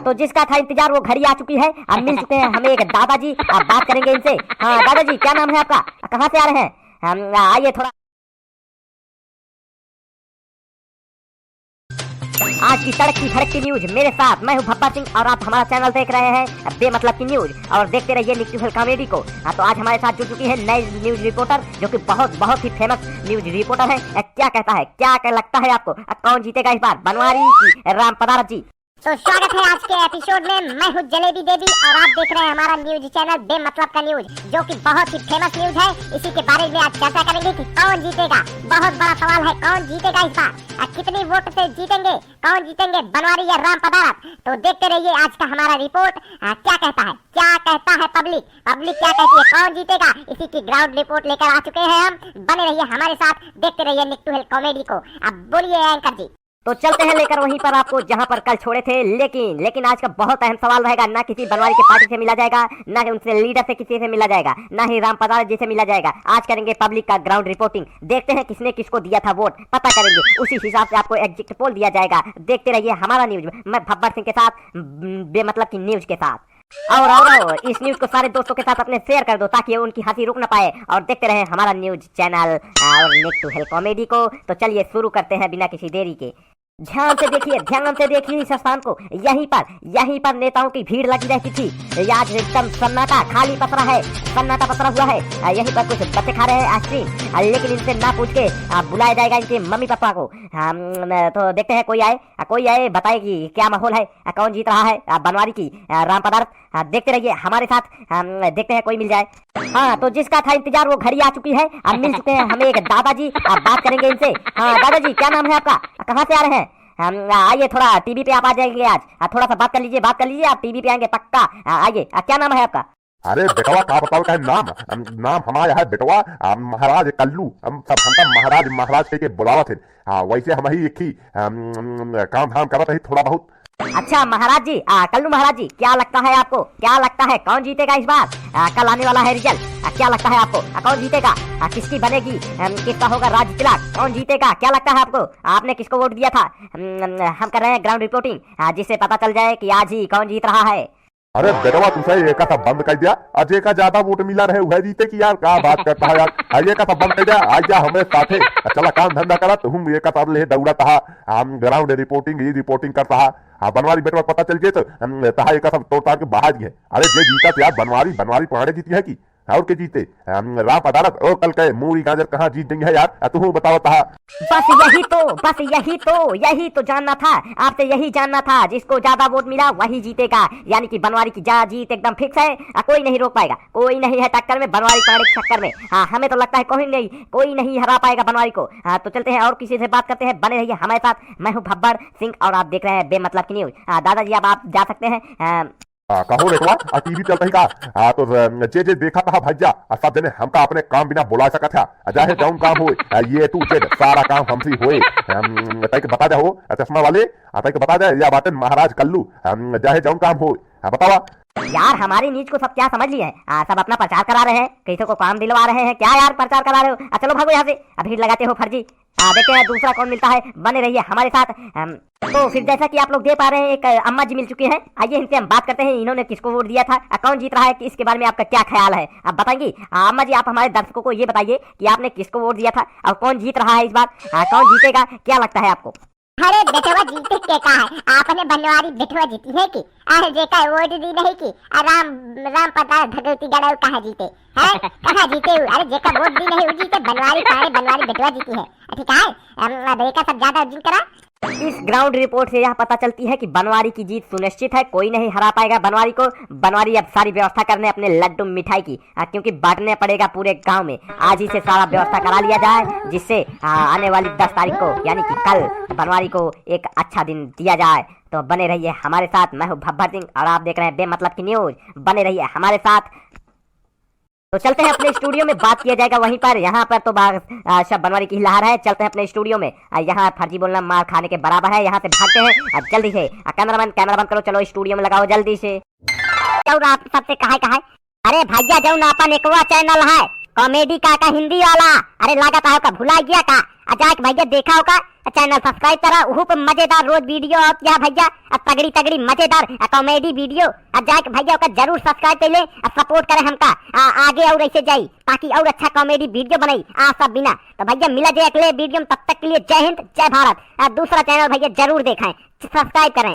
तो जिसका था इंतजार वो घड़ी आ चुकी है। अब मिल चुके हैं हमें एक दादाजी। अब बात करेंगे इनसे। हाँ दादाजी, क्या नाम है आपका, कहाँ से आ रहे हैं? आइए थोड़ा। आज की तड़कती भड़कती न्यूज मेरे साथ, मैं हूं भब्बर सिंह और आप हमारा चैनल देख रहे हैं बेमतलब की न्यूज और देखते रहिए न्यूट्रल कॉमेडी को। तो आज हमारे साथ जुड़ चुकी है नई न्यूज रिपोर्टर जो कि बहुत ही फेमस न्यूज रिपोर्टर है। क्या कहता है, क्या लगता है आपको, कौन जीतेगा इस बार, बनवारी की राम पदारत जी? तो स्वागत है आज के एपिसोड में। मैं हूँ जलेबी देवी और आप देख रहे हैं हमारा न्यूज चैनल बेमतलब का न्यूज जो कि बहुत ही फेमस न्यूज है। इसी के बारे में आज चर्चा करेंगे कि कौन जीतेगा। बहुत बड़ा सवाल है, कौन जीतेगा इस बार, कितनी वोट से जीतेंगे, कौन जीतेंगे, बनवारी या राम पदारत? तो देखते रहिए आज का हमारा रिपोर्ट। क्या कहता है पब्लिक क्या कहती है, कौन जीतेगा, इसी की ग्राउंड रिपोर्ट लेकर आ चुके हैं हम। बने रहिए हमारे साथ, देखते रहिए न्यूट्रल कॉमेडी को। अब बोलिए एंकर जी। तो चलते हैं लेकर वहीं पर आपको जहां पर कल छोड़े थे। लेकिन आज का बहुत अहम सवाल रहेगा। ना किसी बनवारी के पार्टी से मिला जाएगा, ना उनसे लीडर से किसी से मिला जाएगा, ना ही राम पदारत जी से मिला जाएगा। आज करेंगे पब्लिक का ग्राउंड रिपोर्टिंग। देखते हैं किसने किसको दिया था वोट, पता करेंगे, उसी हिसाब से आपको एग्जिट पोल दिया जाएगा। देखते रहिए हमारा न्यूज, मैं भब्बर सिंह के साथ, बेमतलब की न्यूज के साथ। और इस न्यूज को सारे दोस्तों के साथ अपने शेयर कर दो ताकि उनकी हंसी रुक न पाए और देखते रहे हमारा न्यूज चैनल और न्यूट्रल कॉमेडी को। तो चलिए शुरू करते हैं बिना किसी देरी के। ध्यान से देखिए इस स्थान को। यहीं पर नेताओं की भीड़ लगी रहती थी। आज एकदम सन्नाटा खाली पसरा है, सन्नाटा पसरा हुआ है। यहीं पर कुछ बच्चे खा रहे हैं आइसक्रीम, लेकिन इनसे ना पूछ के बुलाया जाएगा इनके मम्मी पापा को। तो देखते हैं कोई आए बताए कि क्या माहौल है, कौन जीत रहा है, बनवारी की राम पदारत? देखते रहिए हमारे साथ, देखते हैं कोई मिल जाए। हाँ तो जिसका था इंतजार वो घड़ी आ चुकी है। अब मिल चुके हैं हमें एक दादाजी। अब बात करेंगे इनसे। हाँ दादाजी, क्या नाम है आपका, कहाँ से आ रहे हैं? आइए थोड़ा टीवी पे आप आ जाएंगे आज, थोड़ा सा बात कर लीजिए, आप टीवी पे आएंगे पक्का। आइए, क्या नाम है आपका? अरे बेटवा का बताओ का नाम हमारा है बेटवा महाराज कल्लू। हम सब हमका महाराज के बुलावा थे। हाँ वैसे हम ही एक ही काम धाम करते ही थोड़ा बहुत। अच्छा महाराज जी, कल्लू महाराज जी, क्या लगता है आपको, क्या लगता है कौन जीतेगा इस बार? कल आने वाला है रिजल्ट, क्या लगता है आपको, कौन जीतेगा, किसकी बनेगी, किसका होगा राज तिलक, कौन जीतेगा, क्या लगता है आपको? आपने किसको वोट दिया था? हम कर रहे हैं ग्राउंड रिपोर्टिंग जिससे पता चल जाए कि आज ही कौन जीत रहा है। अरे बेटवा तुमसे एक का बंद कर दिया, अजय का ज्यादा वोट मिला रहे वह जीते की यार, क्या बात करता है यार। अजय का बंद कर दिया, आज जा हमें साथे चला काम धंधा करा। तुम एक का ले दौड़ा था, हम ग्राउंड रिपोर्टिंग करता है। हाँ बनवारी बेटवा पता चल गए तो तहा एक सब तोड़ ताड़ के बाहर गए। अरे जे जीता तो यार बनवारी पहाड़े जीती है की और के जीते राम पदारत और कल के मूरी गाजर कहाँ जीत देंगे यार, तू बताओ तहा। बस यही तो जानना था, आपसे यही जानना था। जिसको ज्यादा वोट मिला वही जीतेगा, यानी कि बनवारी की जीत एकदम फिक्स है। कोई नहीं रोक पाएगा, कोई नहीं है टक्कर में बनवारी पहाड़ी के चक्कर में। हमें तो लगता है कोई नहीं हरा पाएगा बनवारी को। तो चलते हैं और किसी से बात करते हैं, बने रहिए हमारे साथ। मैं हूँ भब्बर सिंह और आप देख रहे हैं बेमतलब की न्यूज। दादाजी अब आप जा सकते हैं। कहो बेटवा टीवी चलता ही का तो जे देखा था भैया सब जने हमका अपने काम बिना बुला सका था। चाहे जौन काम हो ये तू जे सारा काम हमसे होए तक बता जा हो चश्मा वाले तक बता जा या बाटन महाराज कल्लू चाहे जौन काम हो बतावा। यार हमारी न्यूज को सब क्या समझ लिए हैं, सब अपना प्रचार करा रहे हैं, किसी को काम दिलवा रहे हैं। क्या यार प्रचार करा रहे हो, चलो भागो यहाँ से, भीड़ लगाते हो फर्जी। देखते हैं दूसरा कौन मिलता है, बने रहिए हमारे साथ। तो फिर जैसा कि आप लोग देख पा रहे हैं एक अम्मा जी मिल चुके हैं। आइए इनसे हम बात करते हैं, इन्होंने किसको वोट दिया था, कौन जीत रहा है, इसके बारे में आपका क्या ख्याल है, आप बताएंगी? अम्मा जी आप हमारे दर्शकों को ये बताइए कि आपने किसको वोट दिया था और कौन जीत रहा है इस बार, कौन जीतेगा, क्या लगता है आपको? अरे बेटवा जीते के का है, आपने बनवारी बेटवा जीती है कि अरे जेका वोट दी नहीं की राम पदारत भगवती गढ़ कहाँ जीते हैं, कहाँ जीते हो? अरे जेका वोट दी नहीं वो जीते, बनवारी पहाड़े बनवारी बेटवा जीती है। ठीक है, बेका सब ज्यादा अर्जुन करा। इस ग्राउंड रिपोर्ट से यह पता चलती है कि बनवारी की जीत सुनिश्चित है, कोई नहीं हरा पाएगा बनवारी को। बनवारी अब सारी व्यवस्था करने अपने लड्डू मिठाई की, क्योंकि बांटने पड़ेगा पूरे गांव में। आज ही से सारा व्यवस्था करा लिया जाए जिससे आने वाली 10 तारीख को यानी कि कल बनवारी को एक अच्छा दिन दिया जाए। तो बने रहिए हमारे साथ, मैं हूँ भब्बर सिंह और आप देख रहे हैं बेमतलब की न्यूज, बने रहिए हमारे साथ। तो चलते हैं अपने स्टूडियो में, बात किया जाएगा वहीं पर। यहाँ पर तो सब बनवारी की लहर है। चलते हैं अपने स्टूडियो में, यहाँ फर्जी बोलना मार खाने के बराबर है। यहाँ से भागते हैं जल्दी से। कैमरा बंद करो, चलो स्टूडियो में लगाओ जल्दी से। आप सबसे कहा अरे भैया जो अपन एकवा चैनल है कॉमेडी का हिंदी वाला। अरे लागत है का भुला गया का अजाक भैया देखा होगा चैनल सब्सक्राइब करा उहु पे मजेदार रोज वीडियो और क्या भैया तगड़ी तगड़ी मजेदार कॉमेडी वीडियो अजाक भैया का जरूर सब्सक्राइब कर ले सपोर्ट करे हमका आगे और ऐसे जाई ताकि और अच्छा कॉमेडी वीडियो बनाई सब बिना। तो भैया मिला जाए अगले वीडियो में, तब तक के लिए जय हिंद जय भारत। दूसरा चैनल भैया जरूर देखें सब्सक्राइब करें।